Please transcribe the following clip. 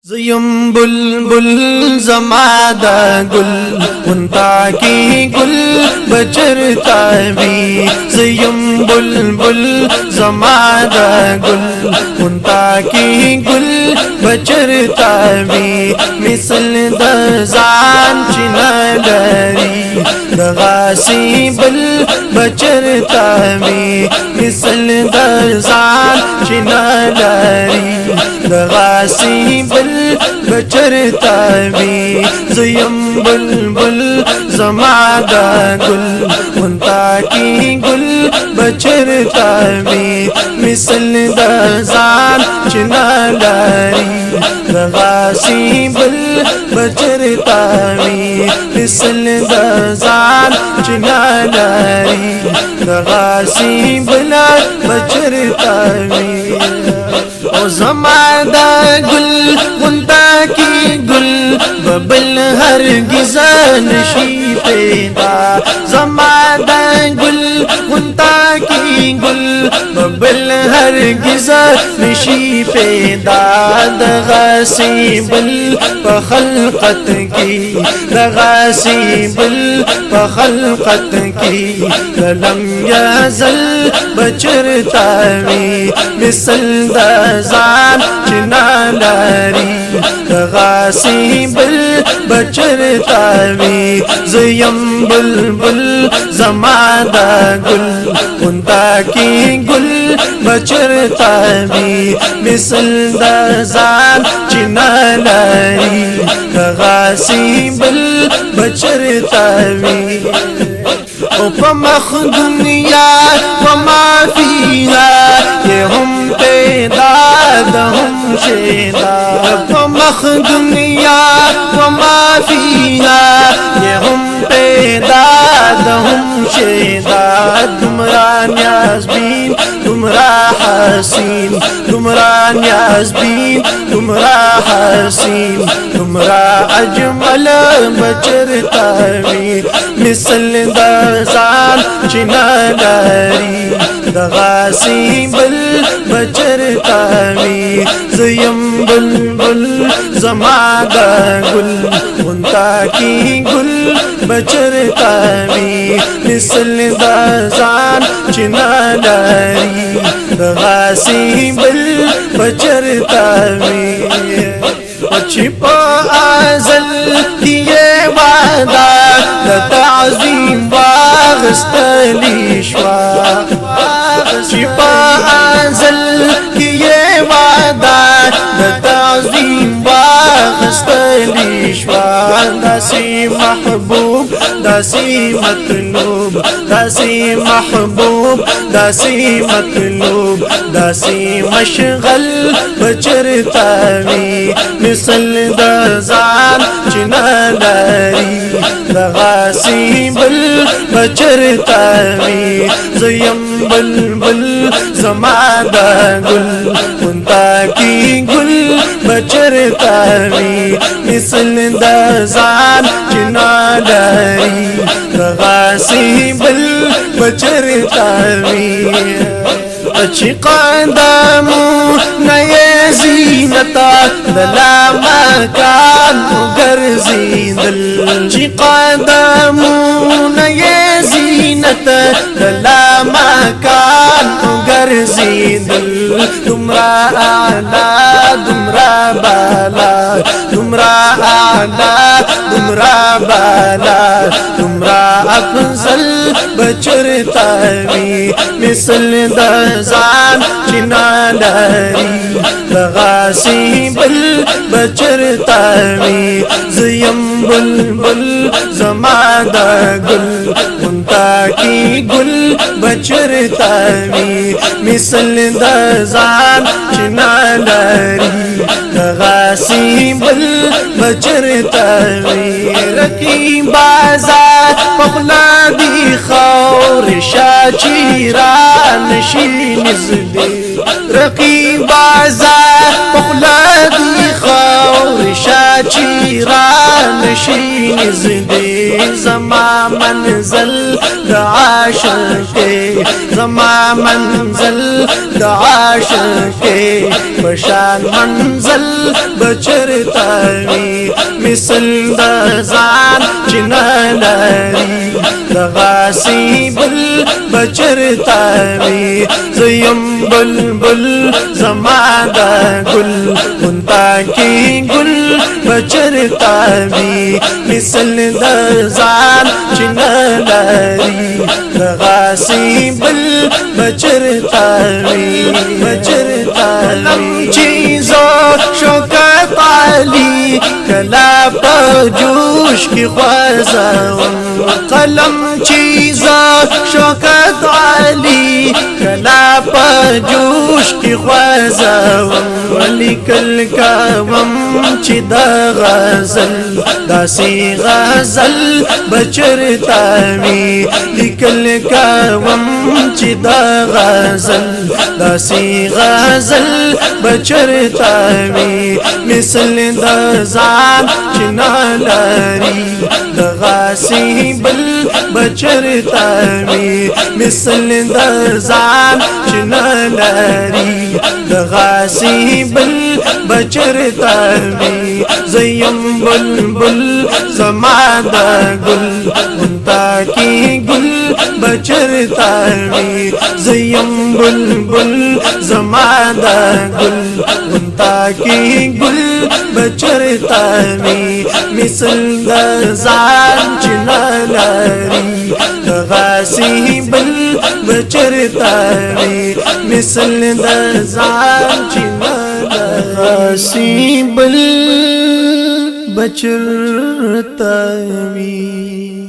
زیم بلبل زمادا گل انتا کی گل بچرتا بھی زیم بلبل زمادا گل انتا کی گل بچرتا بھی مثل دزان چنا لری دغاسی بل بچرتا بھی مثل دزان چنا لری دغاسی بل بچرتا بھی زیم بلبل زمادا گل انتا کی گل بچرتا بھی مثل دزان چنا لاری دغاسی بل بچرتا بھی مثل دزان چنا لاری دغاسی بلا بچرتا بھی او زمادا گل انتا کی گل ببل ہرگز نشی پیدا زمادا گل انتا کی گل ببل ہرگز نشی پیدا دغاسی بل پخلقت کی دغاسی بل پخلقت کی لم یزل بچرتا بھی مثل دزان چنا لاری دغاسی بل بچرتا بھی زیم بلبل زمادا گل انتا کی گل بچرتا بھی مثل دزان چنا لاری دغاسی بل بچرتا بھی او پمخ دنیا وما فيها یہ ہم پیداد ہم شیدا پمخ دنیا وما فيها یہ ہم پیداد ہم شیدا تمرا نیاز بین تمرا حسین تمرا نیاز بین تمرا حسین تمرا اجمل بچرتا بھی مثل دزان چنا لاری دغاسی بل بچرتا بھی زیم بلبل زمادا گل انتا کی گل بچرتا بھی مثل دزان چنا لاری دغاسی بل بچرتا بھی وچپا ازل کیے وعدہ لتعظیم واغستلی شوا وچپا ازل کیے وعدہ لتعظیم واغستلی شوا داسی محبوب داسی مطلوب داسی محبوب داسی مطلوب داسی مشغل بچرتا بھی مثل دزان چنا لاری دغاسی بل بچرتا بھی زیم بلبل زمادا گل انتا کی گل بچرتا بھی مثل دزان چنا لاری دغاسی بل بچرتا بھی اچھی قدمو نئے زینتا دلا مکان گرزین دل اچھی قدمو نئے زینتا دلا مکان گرزین دل تمرا اعلی تمرا بالا تمرا اعلی تمرا بالا تمرا افضل بچرتا بھی مثل دزان چنا لاری دغاسی بل بچرتا بھی زیم بلبل زمادا گل انتا کی گل بچرتا بھی مثل دزان چنا لاری دغاسی بل بچرتا بھی رکی بازار پخلا دی خور شاچی ران شینز دی رکی بازار پخلا دی خور شاچی ران شینز دی زما منزل د عاشق زما منزل د عاشق پشان منزل بچرتا وی مثل د ځان چنلری د غاسی بل بچرتا وی زیم بلبل زما د گل انتا کی گل بچرتا وی مثل د ځان چنلری د غاسی بل بچرتا وی بچرتا لم چیزو شوکت علی کلا په جوش کی خوازم قلم چیزا شوکت علی کلا په جوش کی خوازم ولیکل کوم چې دا غزل داسې غزل بچرتا وی لیکل کوم چې دا غزل داسې غزل بچرتا وی مثل د ځان چې نلري د غاسی بل بچرتا وی مثل د ځان چې نلري د غاسی بل بچرتا وی زیم بلبل زما د گل انتا کی گل بچرتا وی زیم بلبل زما د گل انتا کی گل بچرتا وی مثل د ځان چې نلري د غاسی بل بچرتا وی مثل د ځان چې نلري غاسی بل بچرتا وی